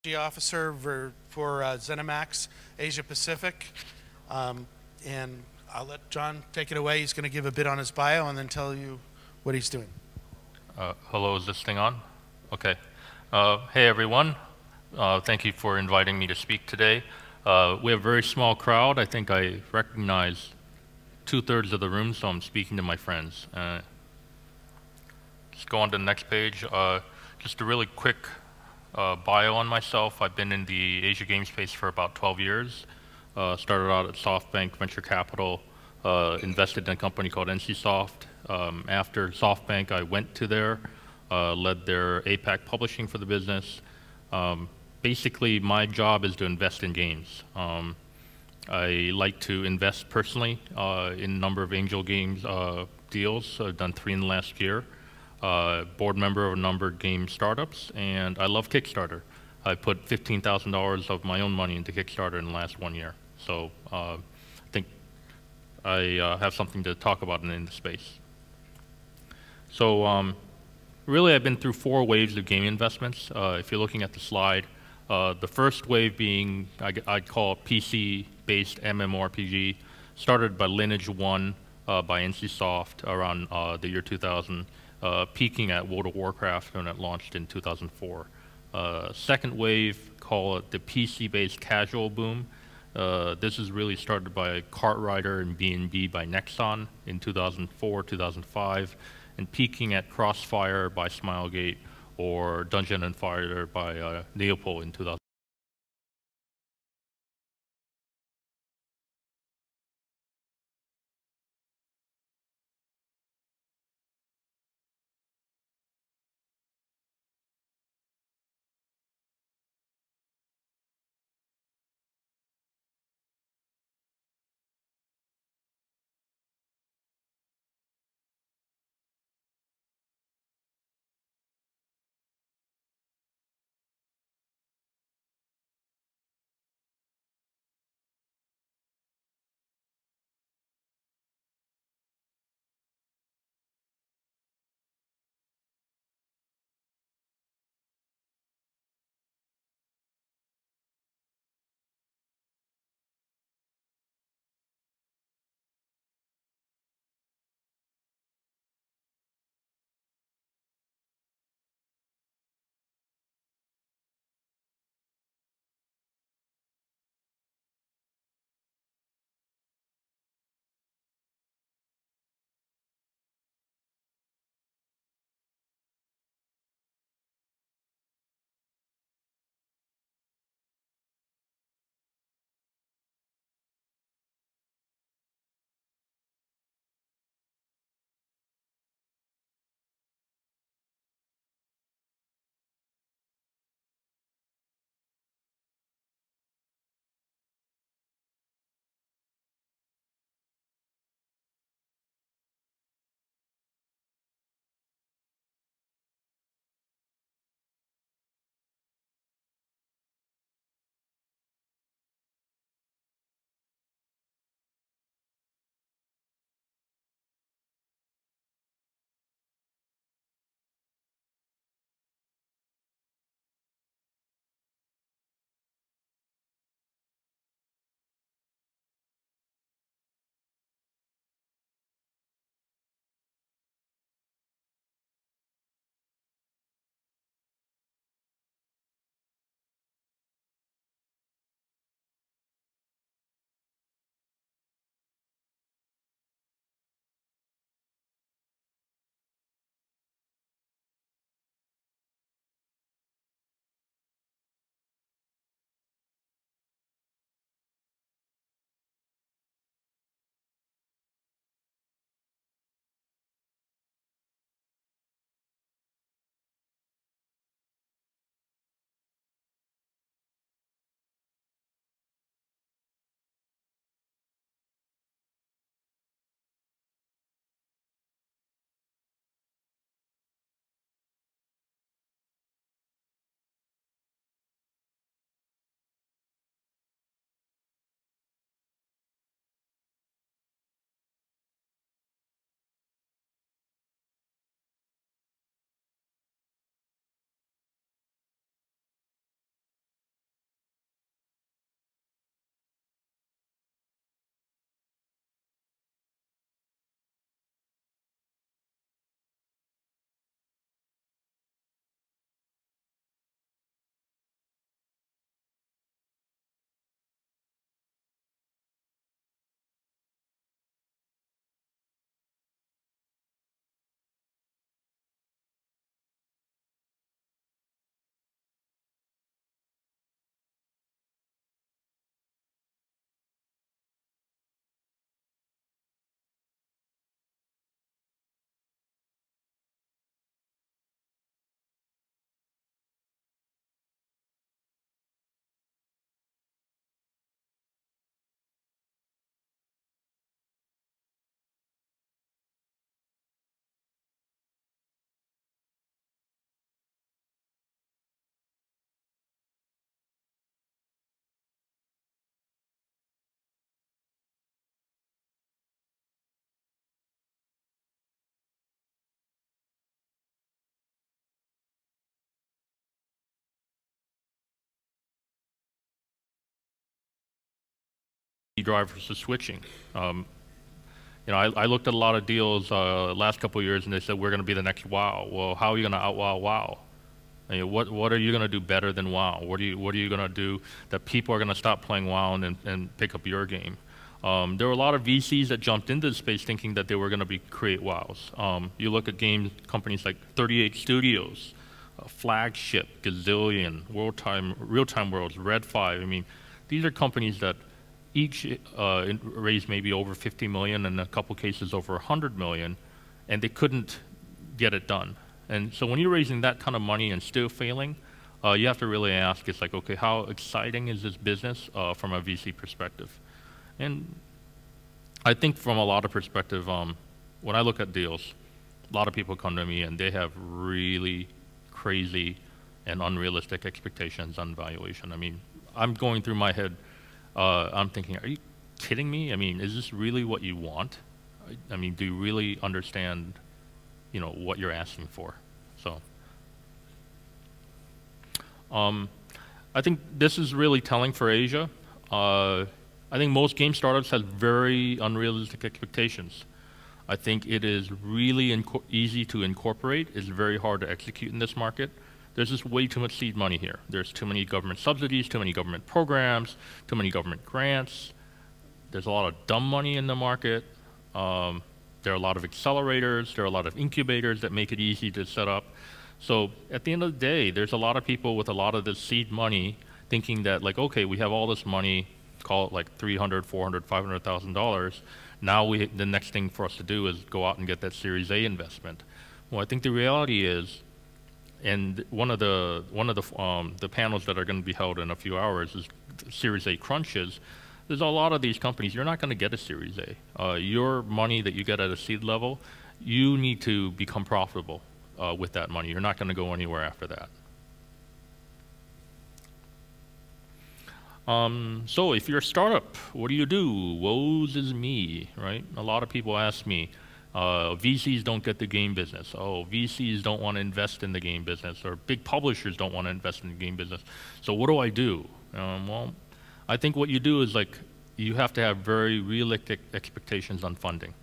Officer for ZeniMax Asia Pacific. And I'll let John take it away. He's going to give a bit on his bio and then tell you what he's doing. Hello, is this thing on? Okay. Hey everyone. Thank you for inviting me to speak today. We have a very small crowd. I think I recognize 2/3 of the room, so I'm speaking to my friends. Just go on to the next page. Just a really quick bio on myself. I've been in the Asia game space for about 12 years. Started out at SoftBank Venture Capital, invested in a company called NCSoft. After SoftBank, I went to there, led their APAC publishing for the business. Basically, my job is to invest in games. I like to invest personally in a number of angel games deals. I've done 3 in the last year. Board member of a number of game startups, and I love Kickstarter. I put $15,000 of my own money into Kickstarter in the last 1 year. So I think I have something to talk about in the space. So really I've been through 4 waves of game investments. If you're looking at the slide, the first wave being, I'd call PC-based MMORPG, started by Lineage 1 by NCSoft around the year 2000. Peaking at World of Warcraft when it launched in 2004. Second wave, call it the PC-based casual boom. This is really started by Cartrider and B&B by Nexon in 2004, 2005, and peaking at Crossfire by Smilegate or Dungeon and Fighter by Neopol in 2000. drivers to switching. You know, I looked at a lot of deals last couple of years, and they said we're going to be the next WoW. Well, how are you going to out-WoW WoW? I mean, what are you going to do better than WoW? What are you going to do that people are going to stop playing WoW and pick up your game? There were a lot of VCs that jumped into the space thinking that they were going to create WoWs. You look at game companies like 38 Studios, Flagship, Gazillion, Real Time Worlds, Red 5. I mean, these are companies that each raised maybe over 50 million, and in a couple cases over 100 million, and they couldn't get it done. And so when you're raising that kind of money and still failing, you have to really ask, it's like, okay, how exciting is this business from a VC perspective? And I think from a lot of perspective, when I look at deals, a lot of people come to me and they have really crazy and unrealistic expectations on valuation. I mean, I'm going through my head, I'm thinking, are you kidding me? I mean, is this really what you want? I mean, do you really understand, you know, what you're asking for? So, I think this is really telling for Asia. I think most game startups have very unrealistic expectations. I think it is really easy to incorporate. It's very hard to execute in this market. There's just way too much seed money here. There's too many government subsidies, too many government programs, too many government grants. There's a lot of dumb money in the market. There are a lot of accelerators. There are a lot of incubators that make it easy to set up. So at the end of the day, there's a lot of people with a lot of this seed money thinking that, like, okay, we have all this money, call it like $300,000, $400,000, $500,000. Now the next thing for us to do is go out and get that Series A investment. Well, I think the reality is, and one of the panels that are going to be held in a few hours is Series A crunches. There's a lot of these companies, you're not going to get a Series A. Your money that you get at a seed level, you need to become profitable with that money. You're not going to go anywhere after that. So if you're a startup, what do you do? Woes is me, right? A lot of people ask me, VCs don't get the game business. Oh, VCs don't want to invest in the game business, or big publishers don't want to invest in the game business. So what do I do? Well, I think what you do is, like, you have to have very realistic expectations on funding.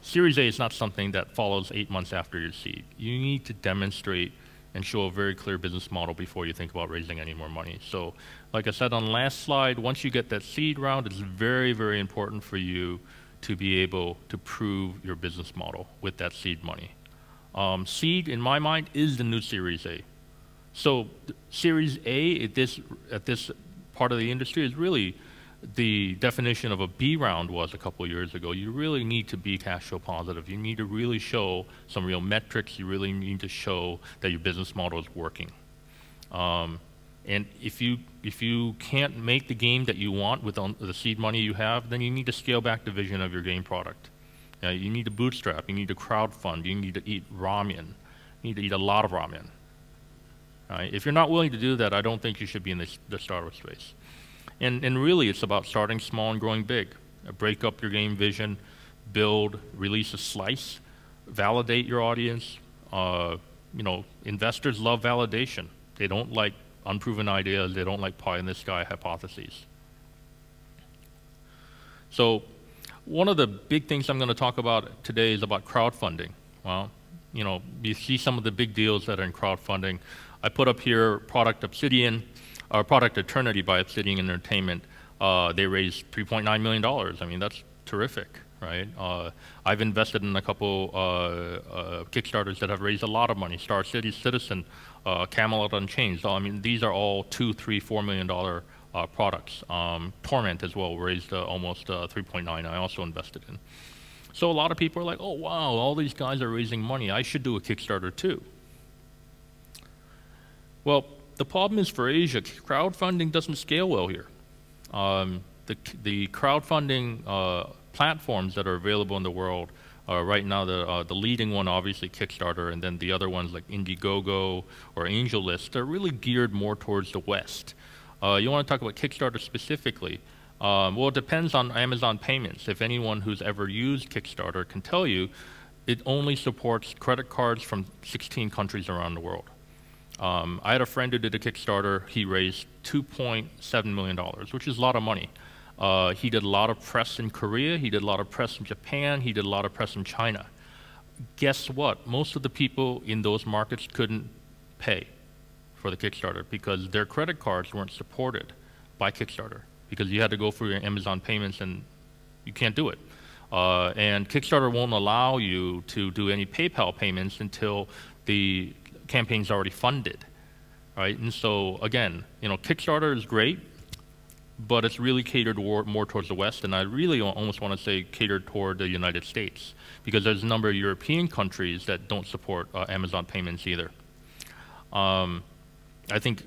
Series A is not something that follows 8 months after your seed. You need to demonstrate and show a very clear business model before you think about raising any more money. So, like I said on the last slide, once you get that seed round, it's very, very important for you to be able to prove your business model with that seed money. Seed, in my mind, is the new Series A. So Series A at this part of the industry is really the definition of a B round was a couple of years ago. You really need to be cash flow positive. You need to really show some real metrics. You really need to show that your business model is working. And if you can't make the game that you want with the seed money you have, then you need to scale back the vision of your game product. You need to bootstrap. You need to crowdfund. You need to eat ramen. You need to eat a lot of ramen. If you're not willing to do that, I don't think you should be in the startup space. And really, it's about starting small and growing big. Break up your game vision, build, release a slice, validate your audience. You know, investors love validation. They don't like unproven ideas. They don't like pie-in-the-sky hypotheses. So one of the big things I'm going to talk about today is about crowdfunding. Well, you know, you see some of the big deals that are in crowdfunding. I put up here Product Obsidian, or Product Eternity by Obsidian Entertainment. They raised $3.9 million. I mean, that's terrific, right? I've invested in a couple Kickstarters that have raised a lot of money. Star Citizen, Camelot Unchained. I mean, these are all $2, $3, $4 million products. Torment as well raised almost 3.9. I also invested in. So a lot of people are like, oh wow, all these guys are raising money. I should do a Kickstarter too. Well, the problem is for Asia, crowdfunding doesn't scale well here. The crowdfunding platforms that are available in the world right now, the leading one, obviously Kickstarter, and then the other ones like Indiegogo or AngelList, they're really geared more towards the West. You want to talk about Kickstarter specifically? Well, it depends on Amazon payments. If anyone who's ever used Kickstarter can tell you, it only supports credit cards from 16 countries around the world. I had a friend who did a Kickstarter. He raised $2.7 million, which is a lot of money. He did a lot of press in Korea. He did a lot of press in Japan. He did a lot of press in China. Guess what? Most of the people in those markets couldn't pay for the Kickstarter because their credit cards weren't supported by Kickstarter because you had to go through your Amazon payments and you can't do it. And Kickstarter won't allow you to do any PayPal payments until the campaign's already funded, right? And so again, Kickstarter is great, but it's really catered more towards the West, and I really almost want to say catered toward the United States, because there's a number of European countries that don't support Amazon payments either. I think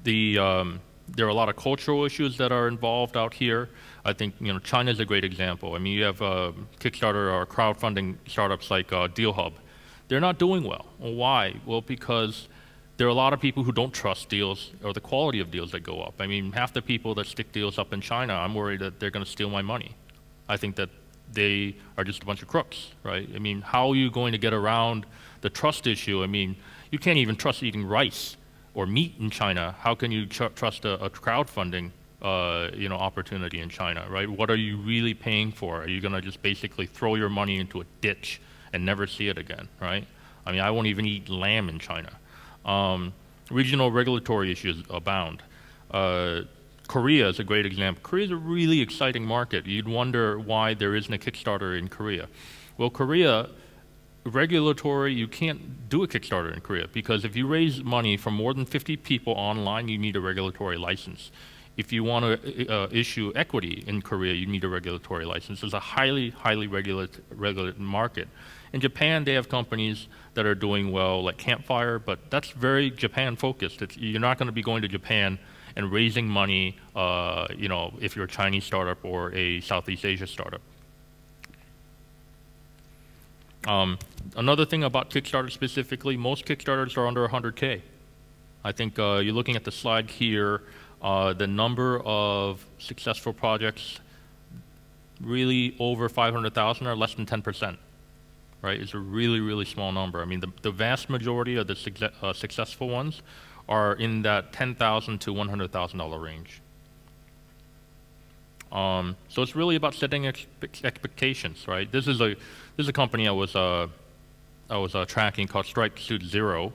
there are a lot of cultural issues that are involved out here. I think China is a great example. I mean, you have Kickstarter or crowdfunding startups like DealHub. They're not doing well. Why? Well, because there are a lot of people who don't trust deals or the quality of deals that go up. I mean, half the people that stick deals up in China, I'm worried that they're going to steal my money. I think that they are just a bunch of crooks, right? I mean, how are you going to get around the trust issue? I mean, you can't even trust eating rice or meat in China. How can you trust a crowdfunding opportunity in China, right? What are you really paying for? Are you going to just basically throw your money into a ditch and never see it again, right? I mean, I won't even eat lamb in China. Regional regulatory issues abound. Korea is a great example. Korea is a really exciting market. You'd wonder why there isn't a Kickstarter in Korea. Well, Korea, regulatory, you can't do a Kickstarter in Korea because if you raise money from more than 50 people online, you need a regulatory license. If you want to issue equity in Korea, you need a regulatory license. It's a highly, highly regulated market. In Japan, they have companies that are doing well, like Campfire, but that's very Japan-focused. You're not going to be going to Japan and raising money, if you're a Chinese startup or a Southeast Asia startup. Another thing about Kickstarter specifically, most Kickstarters are under 100K. I think you're looking at the slide here, the number of successful projects really over 500,000 are less than 10%. Right, it's a really, really small number. I mean, the vast majority of the successful ones are in that $10,000 to $100,000 range. So it's really about setting expectations, right? This is a company I was tracking called Strike Suit Zero,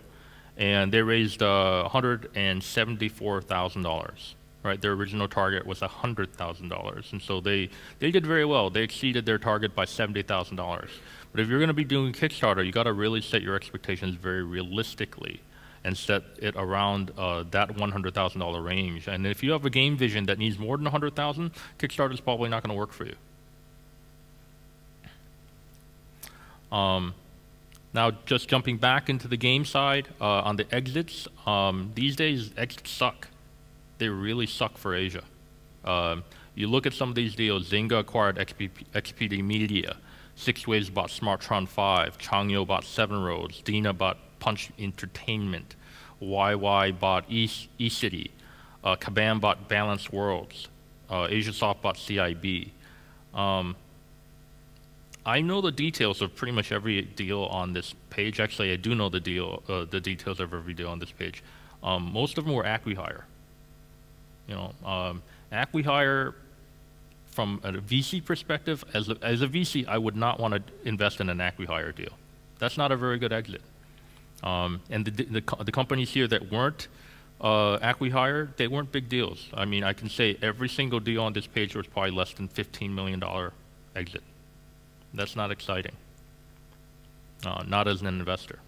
and they raised $174,000. Right, their original target was $100,000, and so they did very well. They exceeded their target by $70,000. But if you're going to be doing Kickstarter, you got to really set your expectations very realistically and set it around that $100,000 range. And if you have a game vision that needs more than $100,000, Kickstarter is probably not going to work for you. Now, just jumping back into the game side on the exits, these days exits suck. They really suck for Asia. You look at some of these deals. Zynga acquired XPD Media. Six Waves bought Smartron 5. Changyou bought Seven Roads. Dina bought Punch Entertainment. YY bought eCity. Kabam bought Balanced Worlds. AsiaSoft bought CIB. I know the details of pretty much every deal on this page. Actually, I do know the details of every deal on this page. Most of them were acqui-hire. Acqui-hire, from a VC perspective, as a VC, I would not want to invest in an acqui-hire deal. That's not a very good exit. And the companies here that weren't acqui-hire, they weren't big deals. I mean, I can say every single deal on this page was probably less than $15 million exit. That's not exciting, not as an investor.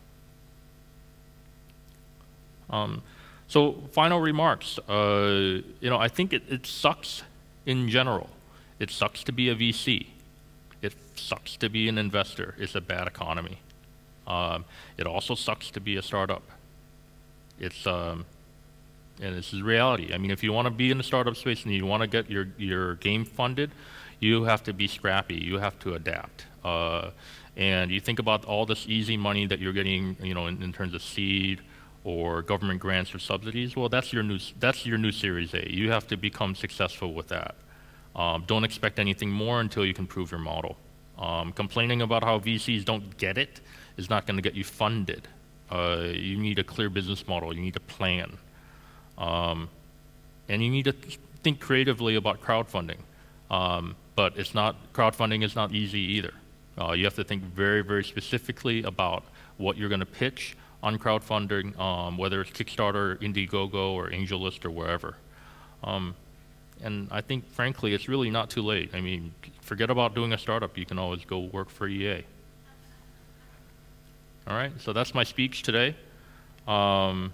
So final remarks. I think it sucks in general. It sucks to be a VC. It sucks to be an investor. It's a bad economy. It also sucks to be a startup. And this is reality. I mean, if you want to be in the startup space and you want to get your game funded, you have to be scrappy. You have to adapt. And you think about all this easy money that you're getting, in terms of seed or government grants or subsidies. Well, that's your new Series A. You have to become successful with that. Don't expect anything more until you can prove your model. Complaining about how VCs don't get it is not going to get you funded. You need a clear business model. You need a plan. And you need to think creatively about crowdfunding, but crowdfunding is not easy either. You have to think very, very specifically about what you're going to pitch on crowdfunding, whether it's Kickstarter, Indiegogo, or AngelList, or wherever. And I think, frankly, it's really not too late. I mean, forget about doing a startup. You can always go work for EA. All right, so that's my speech today. And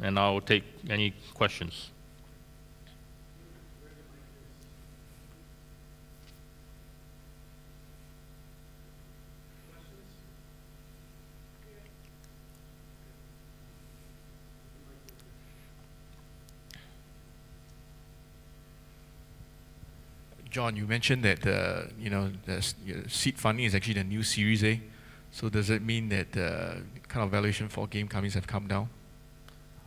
I'll take any questions. John, you mentioned that the seed funding is actually the new Series A. So does it mean that kind of valuation for game companies have come down?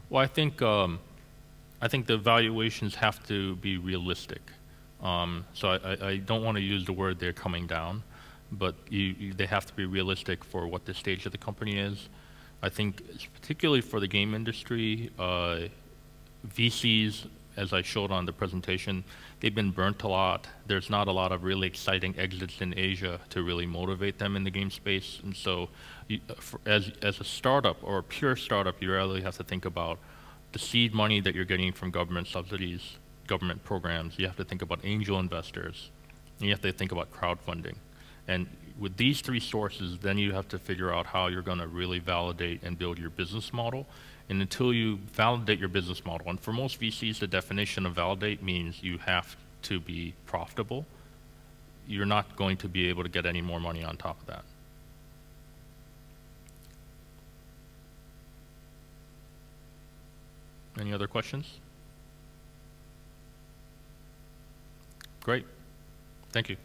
Well, I think the valuations have to be realistic. So I don't want to use the word they're coming down, but they have to be realistic for what the stage of the company is. I think particularly for the game industry, VCs, as I showed on the presentation, they've been burnt a lot. There's not a lot of really exciting exits in Asia to really motivate them in the game space. And so as a startup or a pure startup, you really have to think about the seed money that you're getting from government subsidies, government programs. You have to think about angel investors. And you have to think about crowdfunding. And with these three sources, then you have to figure out how you're going to really validate and build your business model. And until you validate your business model, and for most VCs, the definition of validate means you have to be profitable. You're not going to be able to get any more money on top of that. Any other questions? Great. Thank you.